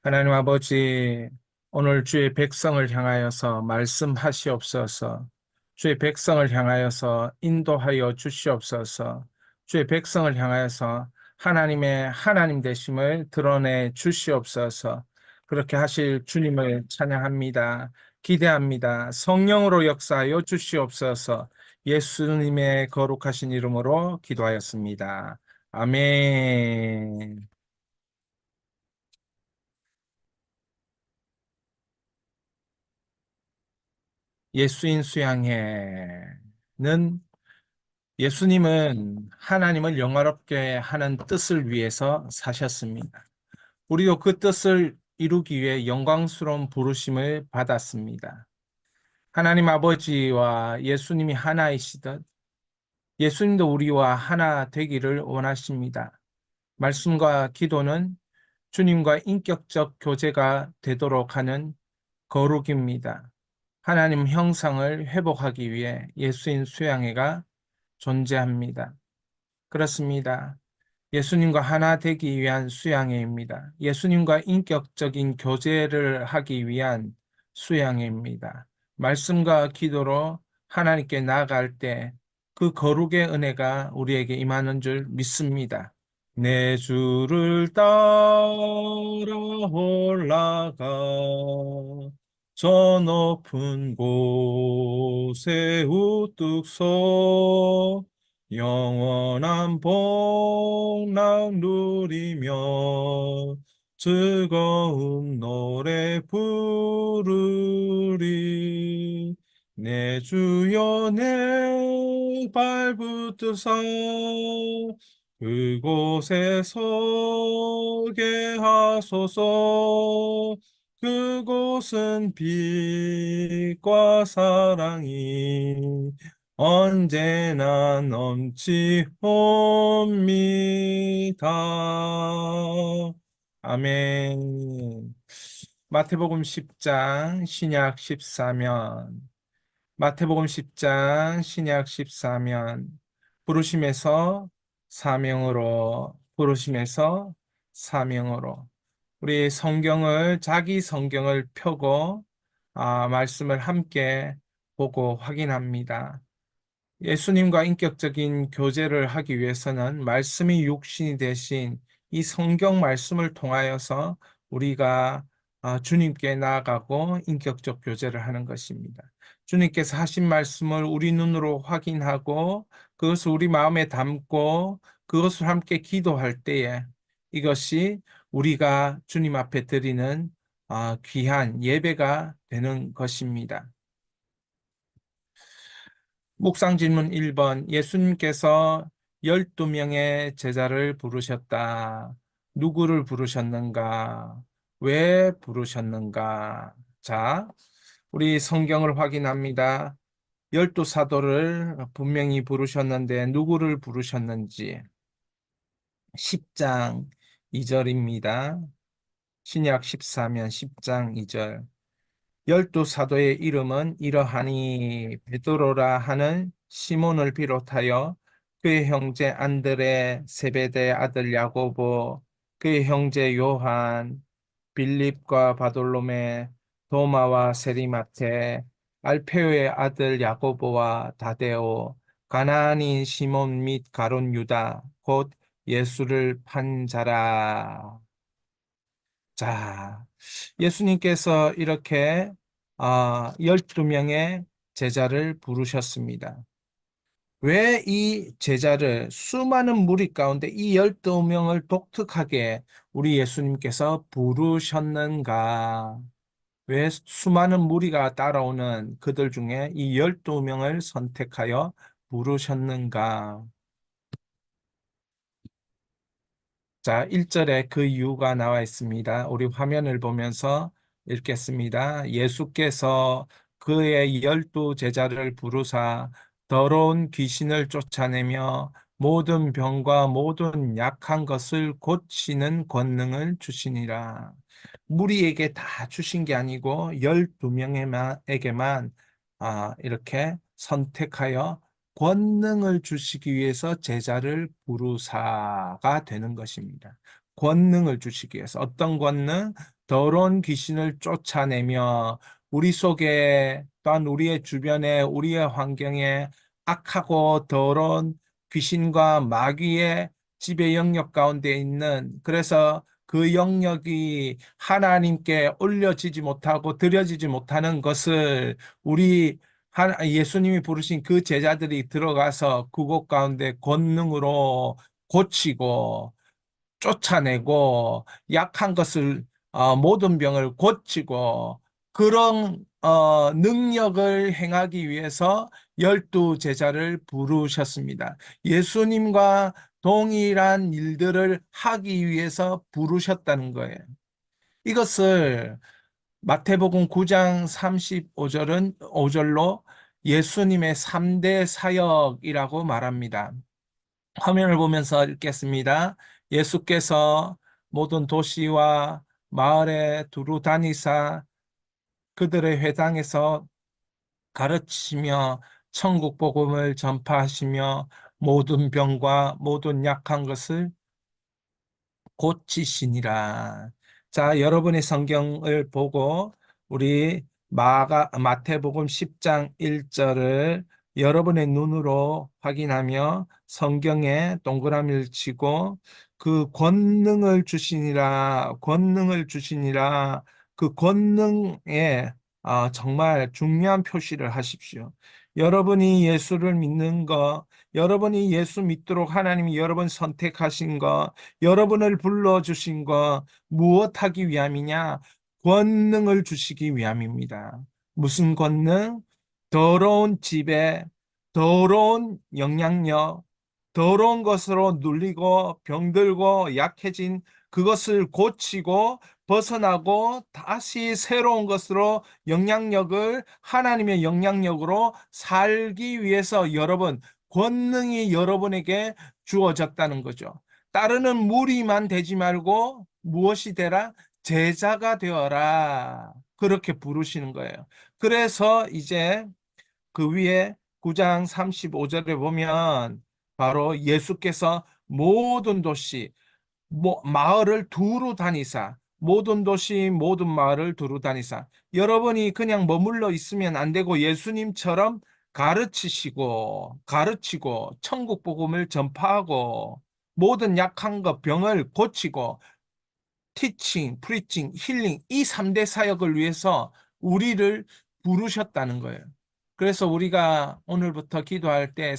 하나님 아버지, 오늘 주의 백성을 향하여서 말씀하시옵소서. 주의 백성을 향하여서 인도하여 주시옵소서. 주의 백성을 향하여서 하나님의 하나님 되심을 드러내 주시옵소서. 그렇게 하실 주님을 찬양합니다. 기대합니다. 성령으로 역사하여 주시옵소서. 예수님의 거룩하신 이름으로 기도하였습니다. 아멘. 예수인 수양회는 예수님은 하나님을 영화롭게 하는 뜻을 위해서 사셨습니다. 우리도 그 뜻을 이루기 위해 영광스러운 부르심을 받았습니다. 하나님 아버지와 예수님이 하나이시듯 예수님도 우리와 하나 되기를 원하십니다. 말씀과 기도는 주님과 인격적 교제가 되도록 하는 거룩입니다. 하나님 형상을 회복하기 위해 예수인 수양회가 존재합니다. 그렇습니다. 예수님과 하나 되기 위한 수양회입니다. 예수님과 인격적인 교제를 하기 위한 수양회입니다. 말씀과 기도로 하나님께 나아갈 때 그 거룩의 은혜가 우리에게 임하는 줄 믿습니다. 내 주를 따라 올라가 저 높은 곳에 우뚝 서 영원한 복락 누리며 즐거운 노래 부르리 내 주여 내 발붙드사 그곳에 서게 하소서. 그곳은 빛과 사랑이 언제나 넘치옵니다. 아멘. 마태복음 10장 신약 14면 마태복음 10장 신약 14면 부르심에서 사명으로 부르심에서 사명으로 우리 성경을 자기 성경을 펴고 말씀을 함께 보고 확인합니다. 예수님과 인격적인 교제를 하기 위해서는 말씀이 육신이 되신 이 성경 말씀을 통하여서 우리가 주님께 나아가고 인격적 교제를 하는 것입니다. 주님께서 하신 말씀을 우리 눈으로 확인하고 그것을 우리 마음에 담고 그것을 함께 기도할 때에 이것이 우리가 주님 앞에 드리는 귀한 예배가 되는 것입니다. 묵상 질문 1번. 예수님께서 12명의 제자를 부르셨다. 누구를 부르셨는가? 왜 부르셨는가? 자, 우리 성경을 확인합니다. 12사도를 분명히 부르셨는데 누구를 부르셨는지 10장 2절입니다. 신약 14면 10장 2절. 12사도의 이름은 이러하니 베드로라 하는 시몬을 비롯하여 그의 형제 안드레, 세베대 아들 야고보, 그의 형제 요한, 빌립과 바돌로메, 도마와 세리마테, 알페오의 아들 야고보와 다데오, 가나안인 시몬 및 가룟 유다, 곧 예수를 판 자라. 자, 예수님께서 이렇게 12명의 제자를 부르셨습니다. 왜 이 제자를 수많은 무리 가운데 이 12명을 독특하게 우리 예수님께서 부르셨는가? 왜 수많은 무리가 따라오는 그들 중에 이 12명을 선택하여 부르셨는가? 자, 1절에 그 이유가 나와 있습니다. 우리 화면을 보면서 읽겠습니다. 예수께서 그의 12제자를 부르사 더러운 귀신을 쫓아내며 모든 병과 모든 약한 것을 고치는 권능을 주시니라. 무리에게 다 주신 게 아니고 12명에게만 이렇게 선택하여 권능을 주시기 위해서 제자를 부르사가 되는 것입니다. 권능을 주시기 위해서 어떤 권능? 더러운 귀신을 쫓아내며 우리 속에 또한 우리의 주변에 우리의 환경에 악하고 더러운 귀신과 마귀의 지배 영역 가운데 있는 그래서 그 영역이 하나님께 올려지지 못하고 드려지지 못하는 것을 우리 예수님이 부르신 그 제자들이 들어가서 그곳 가운데 권능으로 고치고 쫓아내고 약한 것을 모든 병을 고치고 그런 능력을 행하기 위해서 12제자를 부르셨습니다. 예수님과 동일한 일들을 하기 위해서 부르셨다는 거예요. 이것을 마태복음 9장 35절은 5절로 예수님의 3대 사역이라고 말합니다. 화면을 보면서 읽겠습니다. 예수께서 모든 도시와 마을에 두루 다니사 그들의 회당에서 가르치시며 천국 복음을 전파하시며 모든 병과 모든 약한 것을 고치시니라. 자, 여러분의 성경을 보고 우리 마태복음 10장 1절을 여러분의 눈으로 확인하며 성경에 동그라미를 치고 그 권능을 주시니라, 권능을 주시니라, 그 권능에 정말 중요한 표시를 하십시오. 여러분이 예수를 믿는 것, 여러분이 예수 믿도록 하나님이 여러분 선택하신 것, 여러분을 불러주신 것 무엇하기 위함이냐? 권능을 주시기 위함입니다. 무슨 권능? 더러운 집에 더러운 영향력, 더러운 것으로 눌리고 병들고 약해진 그것을 고치고 벗어나고 다시 새로운 것으로 영향력을 하나님의 영향력으로 살기 위해서 여러분 권능이 여러분에게 주어졌다는 거죠. 따르는 무리만 되지 말고 무엇이 되라? 제자가 되어라. 그렇게 부르시는 거예요. 그래서 이제 그 위에 9장 35절에 보면 바로 예수께서 모든 도시, 마을을 두루 다니사, 모든 도시, 모든 마을을 두루 다니사. 여러분이 그냥 머물러 있으면 안 되고 예수님처럼 가르치고, 천국 복음을 전파하고, 모든 약한 것, 병을 고치고, 티칭, 프리칭, 힐링, 이 3대 사역을 위해서 우리를 부르셨다는 거예요. 그래서 우리가 오늘부터 기도할 때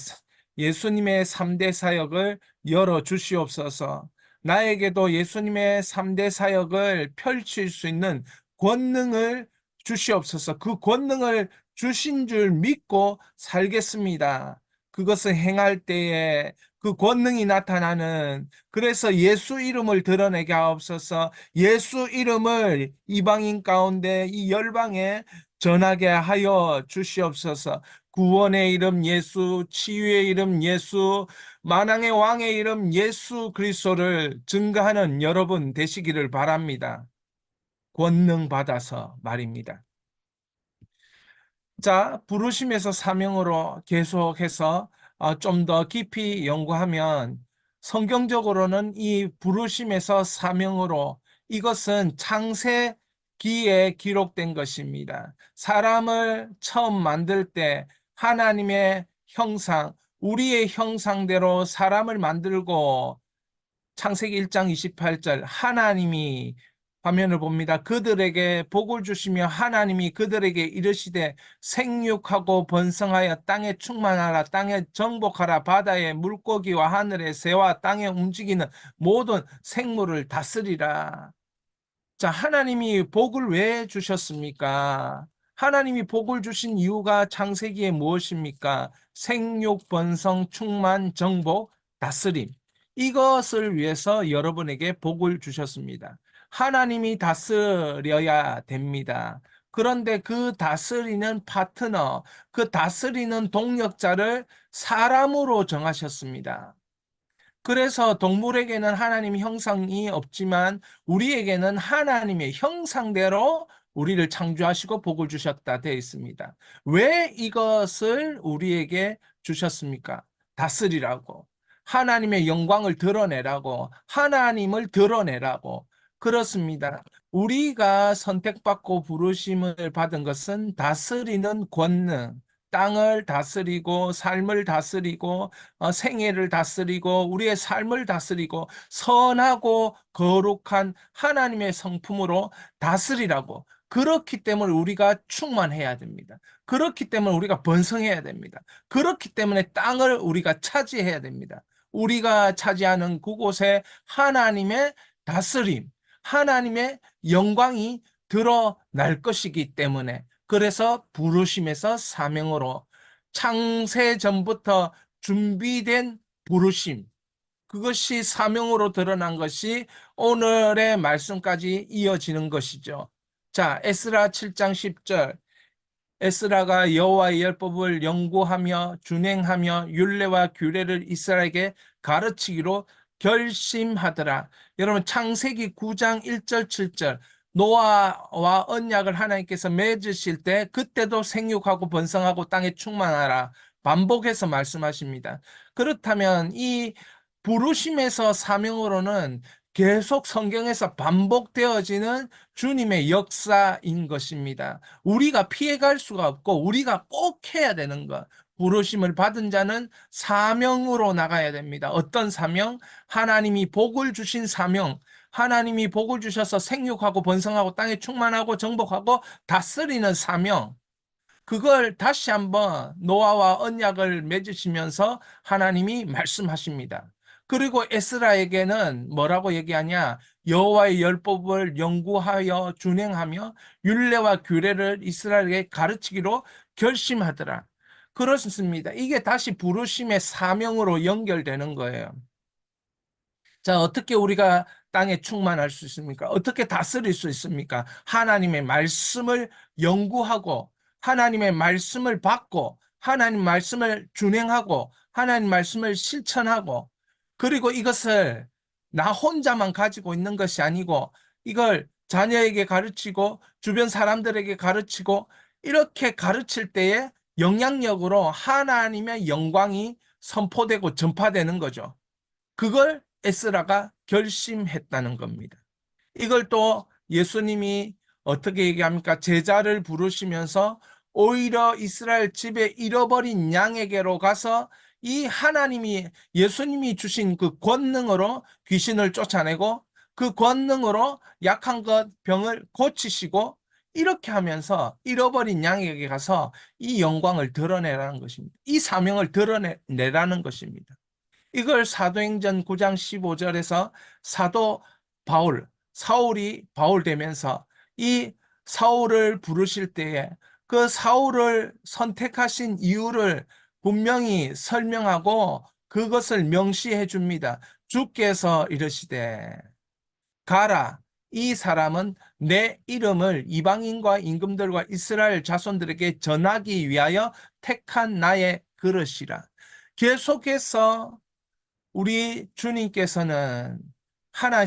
예수님의 3대 사역을 열어 주시옵소서. 나에게도 예수님의 3대 사역을 펼칠 수 있는 권능을 주시옵소서. 그 권능을 주신 줄 믿고 살겠습니다. 그것을 행할 때에 그 권능이 나타나는 그래서 예수 이름을 드러내게 하옵소서. 예수 이름을 이방인 가운데 이 열방에 전하게 하여 주시옵소서. 구원의 이름 예수, 치유의 이름 예수, 만왕의 왕의 이름 예수 그리스도를 증거하는 여러분 되시기를 바랍니다. 권능 받아서 말입니다. 자, 부르심에서 사명으로 계속해서 좀 더 깊이 연구하면 성경적으로는 이 부르심에서 사명으로 이것은 창세기에 기록된 것입니다. 사람을 처음 만들 때 하나님의 형상, 우리의 형상대로 사람을 만들고 창세기 1장 28절 하나님이 화면을 봅니다. 그들에게 복을 주시며 하나님이 그들에게 이르시되 생육하고 번성하여 땅에 충만하라 땅에 정복하라 바다의 물고기와 하늘의 새와 땅에 움직이는 모든 생물을 다스리라. 자, 하나님이 복을 왜 주셨습니까? 하나님이 복을 주신 이유가 창세기에 무엇입니까? 생육, 번성, 충만, 정복, 다스림. 이것을 위해서 여러분에게 복을 주셨습니다. 하나님이 다스려야 됩니다. 그런데 그 다스리는 파트너, 그 다스리는 동력자를 사람으로 정하셨습니다. 그래서 동물에게는 하나님의 형상이 없지만 우리에게는 하나님의 형상대로 우리를 창조하시고 복을 주셨다 되어 있습니다. 왜 이것을 우리에게 주셨습니까? 다스리라고. 하나님의 영광을 드러내라고. 하나님을 드러내라고. 그렇습니다. 우리가 선택받고 부르심을 받은 것은 다스리는 권능, 땅을 다스리고 삶을 다스리고 생애를 다스리고 우리의 삶을 다스리고 선하고 거룩한 하나님의 성품으로 다스리라고. 그렇기 때문에 우리가 충만해야 됩니다. 그렇기 때문에 우리가 번성해야 됩니다. 그렇기 때문에 땅을 우리가 차지해야 됩니다. 우리가 차지하는 그곳에 하나님의 다스림, 하나님의 영광이 드러날 것이기 때문에, 그래서 부르심에서 사명으로 창세 전부터 준비된 부르심, 그것이 사명으로 드러난 것이 오늘의 말씀까지 이어지는 것이죠. 자, 에스라 7장 10절. 에스라가 여호와의 율법을 연구하며 준행하며 율례와 규례를 이스라엘에게 가르치기로 결심하더라. 여러분, 창세기 9장 1절 7절, 노아와 언약을 하나님께서 맺으실 때 그때도 생육하고 번성하고 땅에 충만하라 반복해서 말씀하십니다. 그렇다면 이 부르심에서 사명으로는 계속 성경에서 반복되어지는 주님의 역사인 것입니다. 우리가 피해갈 수가 없고 우리가 꼭 해야 되는 것. 부르심을 받은 자는 사명으로 나가야 됩니다. 어떤 사명? 하나님이 복을 주신 사명. 하나님이 복을 주셔서 생육하고 번성하고 땅에 충만하고 정복하고 다스리는 사명. 그걸 다시 한번 노아와 언약을 맺으시면서 하나님이 말씀하십니다. 그리고 에스라에게는 뭐라고 얘기하냐? 여호와의 율법을 연구하여 준행하며 율례와 규례를 이스라엘에게 가르치기로 결심하더라. 그렇습니다. 이게 다시 부르심의 사명으로 연결되는 거예요. 자, 어떻게 우리가 땅에 충만할 수 있습니까? 어떻게 다스릴 수 있습니까? 하나님의 말씀을 연구하고, 하나님의 말씀을 받고, 하나님 말씀을 준행하고, 하나님 말씀을 실천하고, 그리고 이것을 나 혼자만 가지고 있는 것이 아니고, 이걸 자녀에게 가르치고, 주변 사람들에게 가르치고, 이렇게 가르칠 때에 영향력으로 하나님의 영광이 선포되고 전파되는 거죠. 그걸 에스라가 결심했다는 겁니다. 이걸 또 예수님이 어떻게 얘기합니까? 제자를 부르시면서 오히려 이스라엘 집에 잃어버린 양에게로 가서 이 하나님이 예수님이 주신 그 권능으로 귀신을 쫓아내고 그 권능으로 약한 것 병을 고치시고 이렇게 하면서 잃어버린 양에게 가서 이 영광을 드러내라는 것입니다. 이 사명을 드러내라는 것입니다. 이걸 사도행전 9장 15절에서 사도 바울, 사울이 바울 되면서 이 사울을 부르실 때에 그 사울을 선택하신 이유를 분명히 설명하고 그것을 명시해 줍니다. 주께서 이르시되 가라. 이 사람은 내 이름을 이방인과 임금들과 이스라엘 자손들에게 전하기 위하여 택한 나의 그릇이라. 계속해서 우리 주님께서는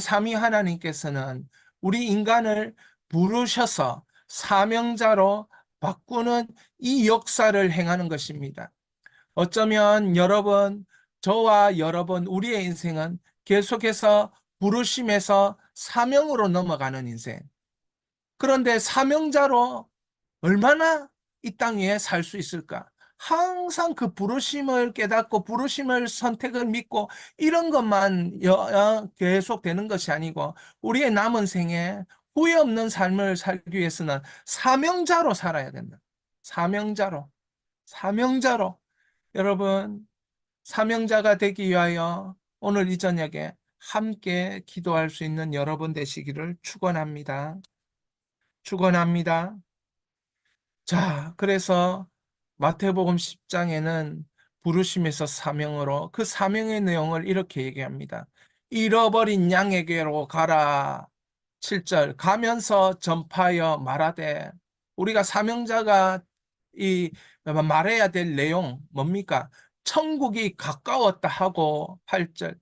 삼위 하나님께서는 우리 인간을 부르셔서 사명자로 바꾸는 이 역사를 행하는 것입니다. 어쩌면 여러분, 저와 여러분, 우리의 인생은 계속해서 부르심에서 사명으로 넘어가는 인생. 그런데 사명자로 얼마나 이 땅 위에 살 수 있을까? 항상 그 부르심을 깨닫고 부르심을 선택을 믿고 이런 것만 계속 되는 것이 아니고 우리의 남은 생에 후회 없는 삶을 살기 위해서는 사명자로 살아야 된다. 사명자로. 사명자로. 여러분, 사명자가 되기 위하여 오늘 이 저녁에 함께 기도할 수 있는 여러분 되시기를 축원합니다. 축원합니다. 자, 그래서 마태복음 10장에는 부르심에서 사명으로 그 사명의 내용을 이렇게 얘기합니다. 잃어버린 양에게로 가라. 7절 가면서 전파하여 말하되, 우리가 사명자가 이 말해야 될 내용 뭡니까? 천국이 가까웠다 하고 8절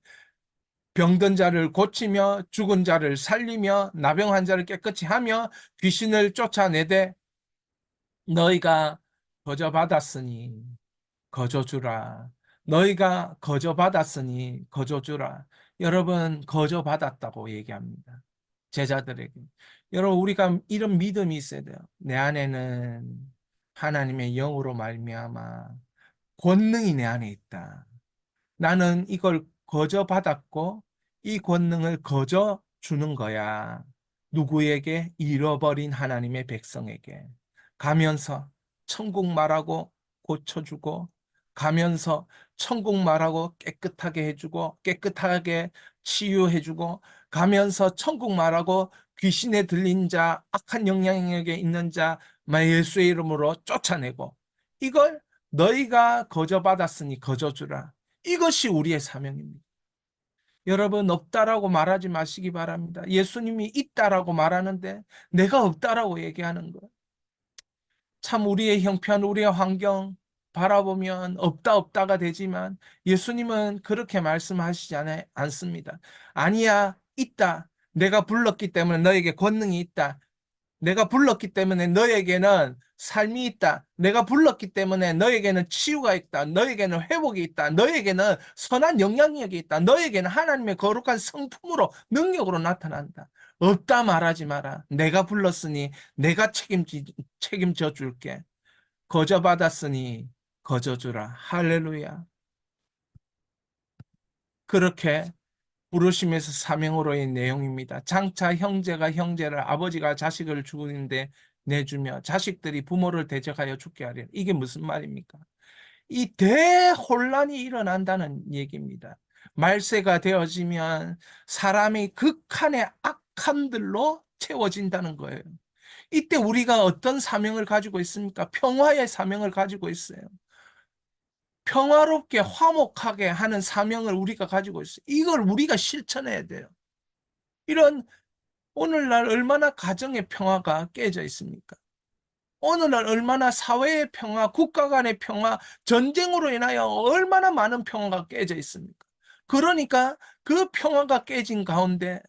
병든 자를 고치며 죽은 자를 살리며 나병한 자를 깨끗이 하며 귀신을 쫓아내되 너희가 거저 받았으니 거저 주라. 너희가 거저 받았으니 거저 주라. 여러분 거저 받았다고 얘기합니다. 제자들에게. 여러분, 우리가 이런 믿음이 있어야 돼요. 내 안에는 하나님의 영으로 말미암아 권능이 내 안에 있다. 나는 이걸 거저 받았고 이 권능을 거저 주는 거야. 누구에게? 잃어버린 하나님의 백성에게. 가면서 천국 말하고 고쳐주고, 가면서 천국 말하고 깨끗하게 해주고, 깨끗하게 치유해주고, 가면서 천국 말하고 귀신에 들린 자, 악한 영향력에 있는 자, 예수의 이름으로 쫓아내고, 이걸 너희가 거저 받았으니 거저 주라. 이것이 우리의 사명입니다. 여러분, 없다라고 말하지 마시기 바랍니다. 예수님이 있다라고 말하는데 내가 없다라고 얘기하는 거. 참 우리의 형편, 우리의 환경 바라보면 없다 없다가 되지만 예수님은 그렇게 말씀하시지 않습니다. 아니야, 있다. 내가 불렀기 때문에 너에게 권능이 있다. 내가 불렀기 때문에 너에게는 삶이 있다. 내가 불렀기 때문에 너에게는 치유가 있다. 너에게는 회복이 있다. 너에게는 선한 영향력이 있다. 너에게는 하나님의 거룩한 성품으로 능력으로 나타난다. 없다 말하지 마라. 내가 불렀으니 내가 책임져 줄게. 거저 받았으니 거저 주라. 할렐루야. 그렇게 부르심에서 사명으로의 내용입니다. 장차 형제가 형제를, 아버지가 자식을 죽이는데 내주며 자식들이 부모를 대적하여 죽게 하리라. 이게 무슨 말입니까? 이 대혼란이 일어난다는 얘기입니다. 말세가 되어지면 사람이 극한의 악함들로 채워진다는 거예요. 이때 우리가 어떤 사명을 가지고 있습니까? 평화의 사명을 가지고 있어요. 평화롭게 화목하게 하는 사명을 우리가 가지고 있어요. 이걸 우리가 실천해야 돼요. 이런 오늘날 얼마나 가정의 평화가 깨져 있습니까? 오늘날 얼마나 사회의 평화, 국가 간의 평화, 전쟁으로 인하여 얼마나 많은 평화가 깨져 있습니까? 그러니까 그 평화가 깨진 가운데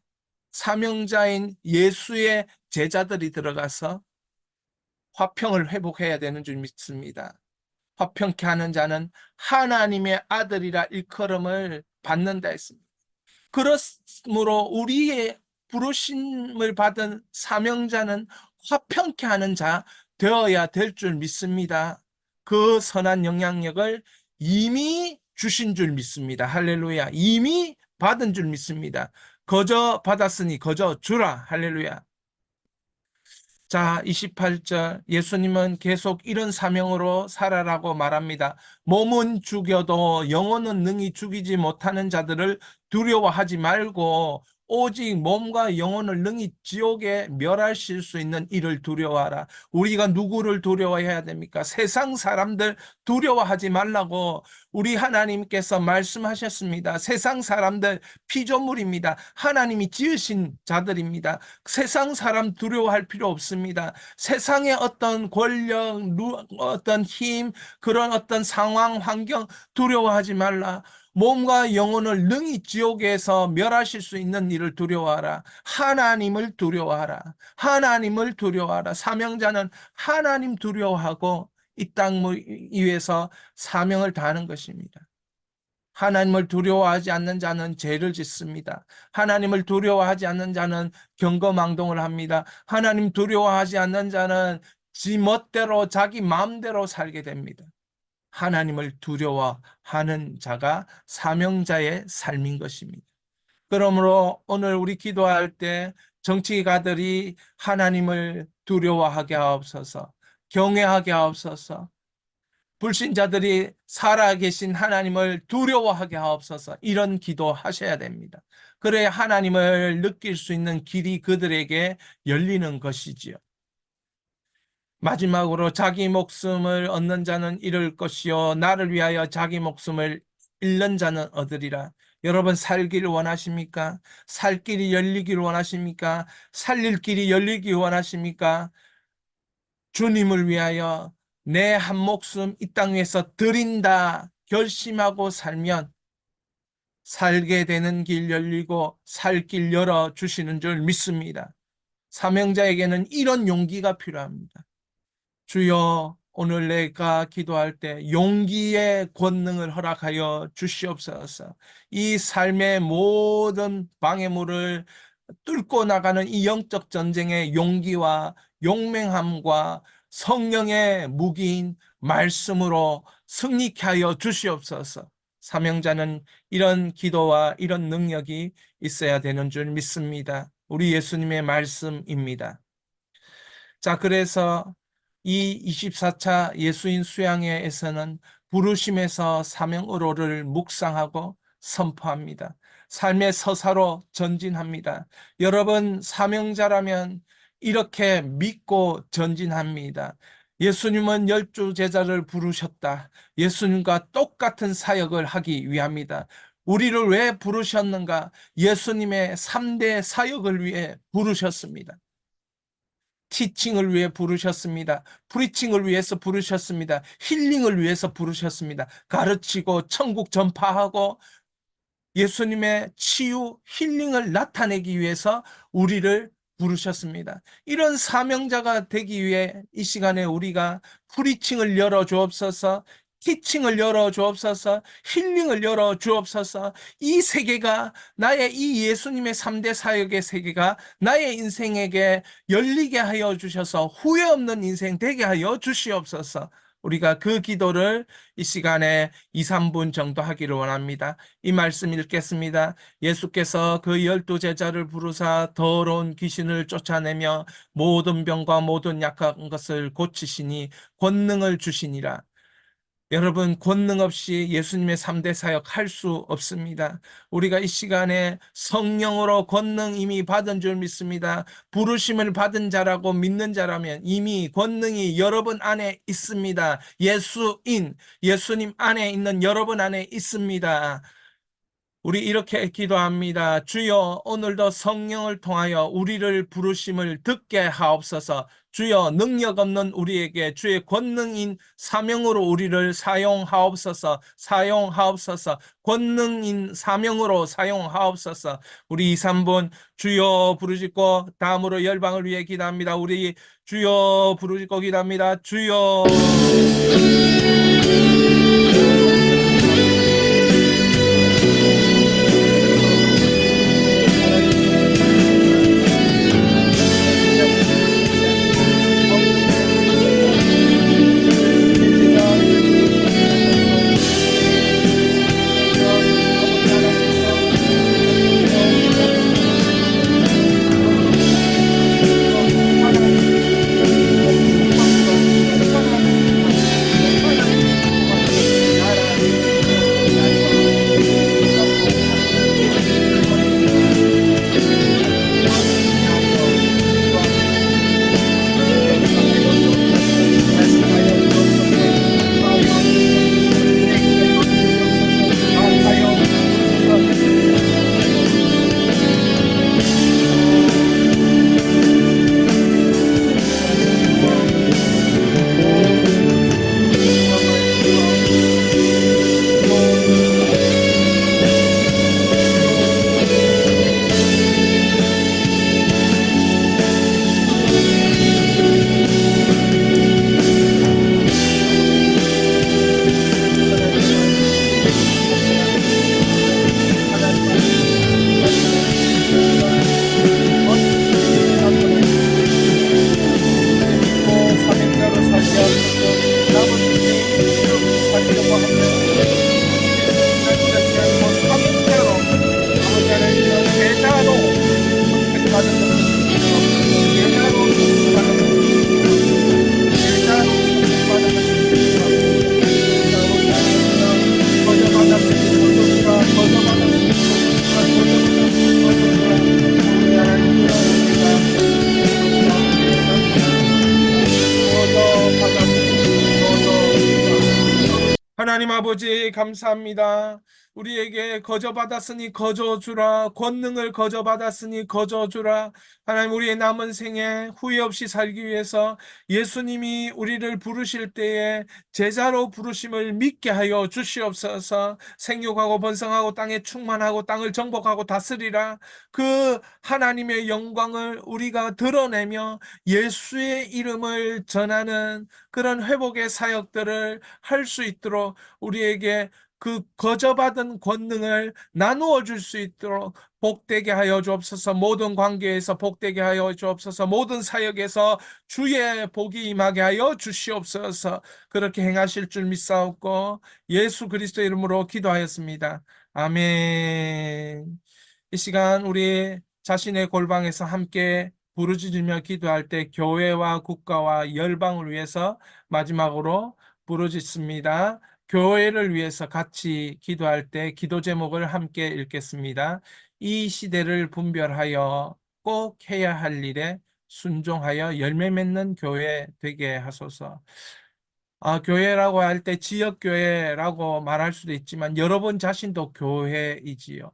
사명자인 예수의 제자들이 들어가서 화평을 회복해야 되는 줄 믿습니다. 화평케 하는 자는 하나님의 아들이라 일컬음을 받는다 했습니다. 그러므로 우리의 부르심을 받은 사명자는 화평케 하는 자 되어야 될 줄 믿습니다. 그 선한 영향력을 이미 주신 줄 믿습니다. 할렐루야. 이미 받은 줄 믿습니다. 거저 받았으니 거저 주라. 할렐루야. 자, 28절 예수님은 계속 이런 사명으로 살아라고 말합니다. 몸은 죽여도 영혼은 능히 죽이지 못하는 자들을 두려워하지 말고 오직 몸과 영혼을 능히 지옥에 멸하실 수 있는 이를 두려워하라. 우리가 누구를 두려워해야 됩니까? 세상 사람들 두려워하지 말라고 우리 하나님께서 말씀하셨습니다. 세상 사람들 피조물입니다. 하나님이 지으신 자들입니다. 세상 사람 두려워할 필요 없습니다. 세상의 어떤 권력, 어떤 힘, 그런 어떤 상황, 환경 두려워하지 말라. 몸과 영혼을 능히 지옥에서 멸하실 수 있는 일을 두려워하라. 하나님을 두려워하라. 하나님을 두려워하라. 사명자는 하나님 두려워하고 이 땅 위에서 사명을 다하는 것입니다. 하나님을 두려워하지 않는 자는 죄를 짓습니다. 하나님을 두려워하지 않는 자는 경거망동을 합니다. 하나님 두려워하지 않는 자는 지 멋대로 자기 마음대로 살게 됩니다. 하나님을 두려워하는 자가 사명자의 삶인 것입니다. 그러므로 오늘 우리 기도할 때 정치가들이 하나님을 두려워하게 하옵소서, 경외하게 하옵소서, 불신자들이 살아계신 하나님을 두려워하게 하옵소서, 이런 기도 하셔야 됩니다. 그래야 하나님을 느낄 수 있는 길이 그들에게 열리는 것이지요. 마지막으로 자기 목숨을 얻는 자는 잃을 것이요 나를 위하여 자기 목숨을 잃는 자는 얻으리라. 여러분, 살기를 원하십니까? 살 길이 열리기를 원하십니까? 살릴 길이 열리기 원하십니까? 주님을 위하여 내 한 목숨 이 땅 위에서 드린다 결심하고 살면 살게 되는 길 열리고 살 길 열어 주시는 줄 믿습니다. 사명자에게는 이런 용기가 필요합니다. 주여, 오늘 내가 기도할 때 용기의 권능을 허락하여 주시옵소서. 이 삶의 모든 방해물을 뚫고 나가는 이 영적 전쟁의 용기와 용맹함과 성령의 무기인 말씀으로 승리케 하여 주시옵소서. 사명자는 이런 기도와 이런 능력이 있어야 되는 줄 믿습니다. 우리 예수님의 말씀입니다. 자, 그래서 이 24차 예수인 수양회에서는 부르심에서 사명의로를 묵상하고 선포합니다. 삶의 서사로 전진합니다. 여러분, 사명자라면 이렇게 믿고 전진합니다. 예수님은 12제자를 부르셨다. 예수님과 똑같은 사역을 하기 위함이다. 우리를 왜 부르셨는가? 예수님의 3대 사역을 위해 부르셨습니다. 티칭을 위해 부르셨습니다. 프리칭을 위해서 부르셨습니다. 힐링을 위해서 부르셨습니다. 가르치고 천국 전파하고 예수님의 치유, 힐링을 나타내기 위해서 우리를 부르셨습니다. 이런 사명자가 되기 위해 이 시간에 우리가 프리칭을 열어 주옵소서, 티칭을 열어 주옵소서, 힐링을 열어 주옵소서. 이 세계가, 나의 이 예수님의 3대 사역의 세계가 나의 인생에게 열리게 하여 주셔서 후회 없는 인생 되게 하여 주시옵소서. 우리가 그 기도를 이 시간에 2, 3분 정도 하기를 원합니다. 이 말씀 읽겠습니다. 예수께서 그 12제자를 부르사 더러운 귀신을 쫓아내며 모든 병과 모든 약한 것을 고치시니 권능을 주시니라. 여러분, 권능 없이 예수님의 3대 사역 할 수 없습니다. 우리가 이 시간에 성령으로 권능 이미 받은 줄 믿습니다. 부르심을 받은 자라고 믿는 자라면 이미 권능이 여러분 안에 있습니다. 예수님 안에 있는 여러분 안에 있습니다. 우리 이렇게 기도합니다. 주여, 오늘도 성령을 통하여 우리를 부르심을 듣게 하옵소서. 주여, 능력 없는 우리에게 주의 권능인 사명으로 우리를 사용하옵소서. 권능인 사명으로 사용하옵소서. 우리 2, 3분 주여 부르짖고 다음으로 열방을 위해 기도합니다. 우리 주여 부르짖고 기도합니다. 주여. 하나님 아버지, 감사합니다. 우리에게 거저받았으니 거저주라, 권능을 거저받았으니 거저주라. 하나님, 우리의 남은 생에 후회 없이 살기 위해서 예수님이 우리를 부르실 때에 제자로 부르심을 믿게 하여 주시옵소서. 생육하고 번성하고 땅에 충만하고 땅을 정복하고 다스리라. 그 하나님의 영광을 우리가 드러내며 예수의 이름을 전하는 그런 회복의 사역들을 할 수 있도록 우리에게 그 거저받은 권능을 나누어 줄 수 있도록 복되게 하여 주옵소서. 모든 관계에서 복되게 하여 주옵소서. 모든 사역에서 주의 복이 임하게 하여 주시옵소서. 그렇게 행하실 줄 믿사옵고 예수 그리스도 이름으로 기도하였습니다. 아멘. 이 시간 우리 자신의 골방에서 함께 부르짖으며 기도할 때 교회와 국가와 열방을 위해서 마지막으로 부르짖습니다. 교회를 위해서 같이 기도할 때 기도 제목을 함께 읽겠습니다. 이 시대를 분별하여 꼭 해야 할 일에 순종하여 열매 맺는 교회 되게 하소서. 교회라고 할 때 지역교회라고 말할 수도 있지만 여러분 자신도 교회이지요.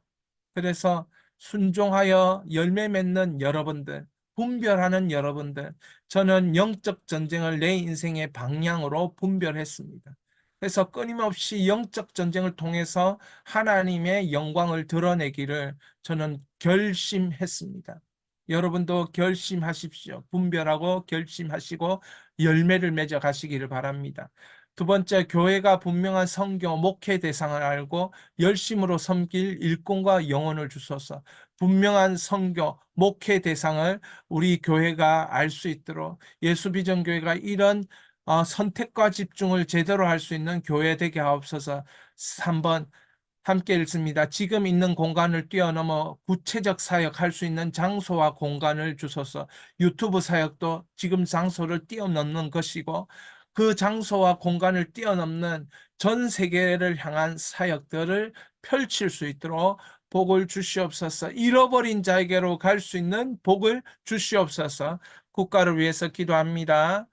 그래서 순종하여 열매 맺는 여러분들, 분별하는 여러분들, 저는 영적 전쟁을 내 인생의 방향으로 분별했습니다. 그래서 끊임없이 영적 전쟁을 통해서 하나님의 영광을 드러내기를 저는 결심했습니다. 여러분도 결심하십시오. 분별하고 결심하시고 열매를 맺어 가시기를 바랍니다. 두 번째, 교회가 분명한 선교, 목회 대상을 알고 열심으로 섬길 일꾼과 영혼을 주소서. 분명한 선교, 목회 대상을 우리 교회가 알 수 있도록 예수비전교회가 이런 선택과 집중을 제대로 할 수 있는 교회 되게 하옵소서. 3번 함께 읽습니다. 지금 있는 공간을 뛰어넘어 구체적 사역할 수 있는 장소와 공간을 주소서. 유튜브 사역도 지금 장소를 뛰어넘는 것이고 그 장소와 공간을 뛰어넘는 전 세계를 향한 사역들을 펼칠 수 있도록 복을 주시옵소서. 잃어버린 자에게로 갈 수 있는 복을 주시옵소서. 국가를 위해서 기도합니다.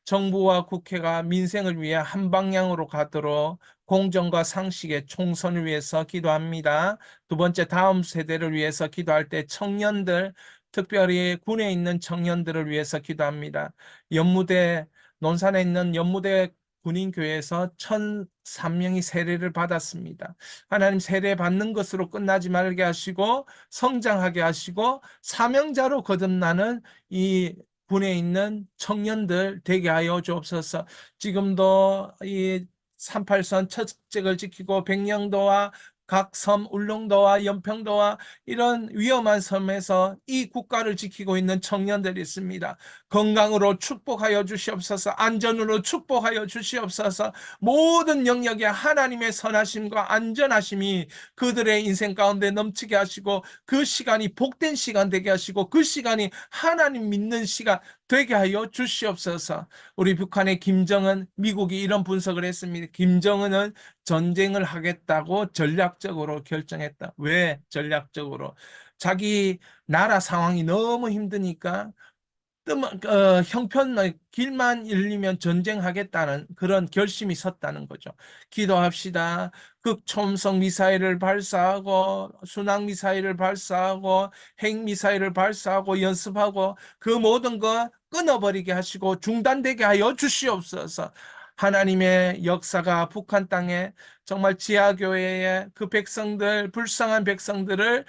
정부와 국회가 민생을 위해 한 방향으로 가도록 공정과 상식의 총선을 위해서 기도합니다. 두 번째, 다음 세대를 위해서 기도할 때 청년들, 특별히 군에 있는 청년들을 위해서 기도합니다. 연무대, 논산에 있는 연무대 군인교회에서 1,003명이 세례를 받았습니다. 하나님, 세례 받는 것으로 끝나지 말게 하시고 성장하게 하시고 사명자로 거듭나는 이 군에 있는 청년들 되게 하여 주옵소서. 지금도 이 38선 첫째를 지키고 백령도와 각 섬, 울릉도와 연평도와 이런 위험한 섬에서 이 국가를 지키고 있는 청년들이 있습니다. 건강으로 축복하여 주시옵소서. 안전으로 축복하여 주시옵소서. 모든 영역에 하나님의 선하심과 안전하심이 그들의 인생 가운데 넘치게 하시고 그 시간이 복된 시간 되게 하시고 그 시간이 하나님 믿는 시간 되게 하여 주시옵소서. 우리 북한의 김정은, 미국이 이런 분석을 했습니다. 김정은은 전쟁을 하겠다고 전략적으로 결정했다. 왜 전략적으로? 자기 나라 상황이 너무 힘드니까 형편 길만 열리면 전쟁하겠다는 그런 결심이 섰다는 거죠. 기도합시다. 극초음속 미사일을 발사하고 순항 미사일을 발사하고 핵 미사일을 발사하고 연습하고 그 모든 거 끊어버리게 하시고 중단되게 하여 주시옵소서. 하나님의 역사가 북한 땅에 정말 지하교회의 그 백성들, 불쌍한 백성들을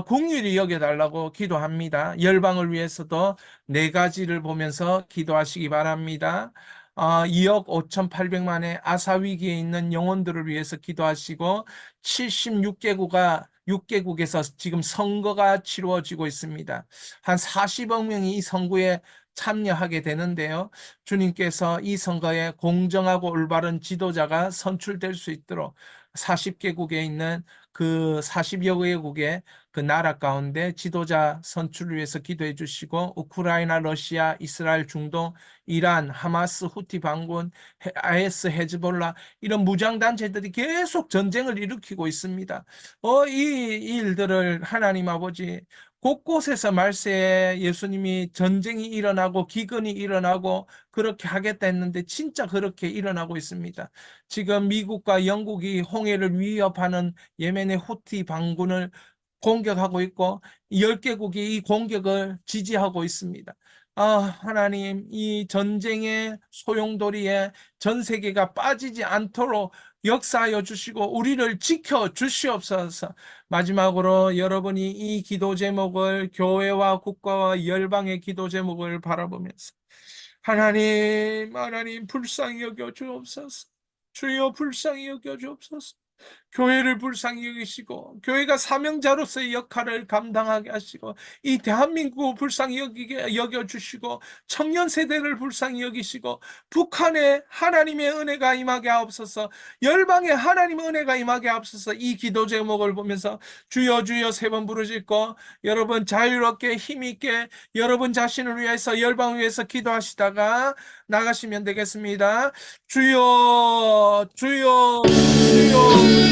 공률히 여겨달라고 기도합니다. 열방을 위해서도 네 가지를 보면서 기도하시기 바랍니다. 2억 5,800만의 아사 위기에 있는 영혼들을 위해서 기도하시고 76개국에서 지금 선거가 치루어지고 있습니다. 한 40억 명이 이 선거에 참여하게 되는데요. 주님께서 이 선거에 공정하고 올바른 지도자가 선출될 수 있도록 40개국에 있는 그 40여 개국의 그 나라 가운데 지도자 선출을 위해서 기도해 주시고 우크라이나, 러시아, 이스라엘, 중동, 이란, 하마스, 후티 반군, IS, 헤즈볼라 이런 무장단체들이 계속 전쟁을 일으키고 있습니다. 이 일들을 하나님 아버지 곳곳에서 말세에 예수님이 전쟁이 일어나고 기근이 일어나고 그렇게 하겠다 했는데 진짜 그렇게 일어나고 있습니다. 지금 미국과 영국이 홍해를 위협하는 예멘의 후티 반군을 공격하고 있고 10개국이 이 공격을 지지하고 있습니다. 하나님, 이 전쟁의 소용돌이에 전 세계가 빠지지 않도록 역사하여 주시고 우리를 지켜 주시옵소서. 마지막으로 여러분이 이 기도 제목을 교회와 국가와 열방의 기도 제목을 바라보면서 하나님 불쌍히 여겨 주옵소서. 주여 불쌍히 여겨 주옵소서. 교회를 불쌍히 여기시고 교회가 사명자로서의 역할을 감당하게 하시고 이 대한민국을 불쌍히 여겨주시고 청년 세대를 불쌍히 여기시고 북한에 하나님의 은혜가 임하게 하옵소서. 열방에 하나님의 은혜가 임하게 하옵소서. 이 기도 제목을 보면서 주여 주여 세 번 부르짖고 여러분 자유롭게 힘있게 여러분 자신을 위해서 열방을 위해서 기도하시다가 나가시면 되겠습니다. 주여 주여 주여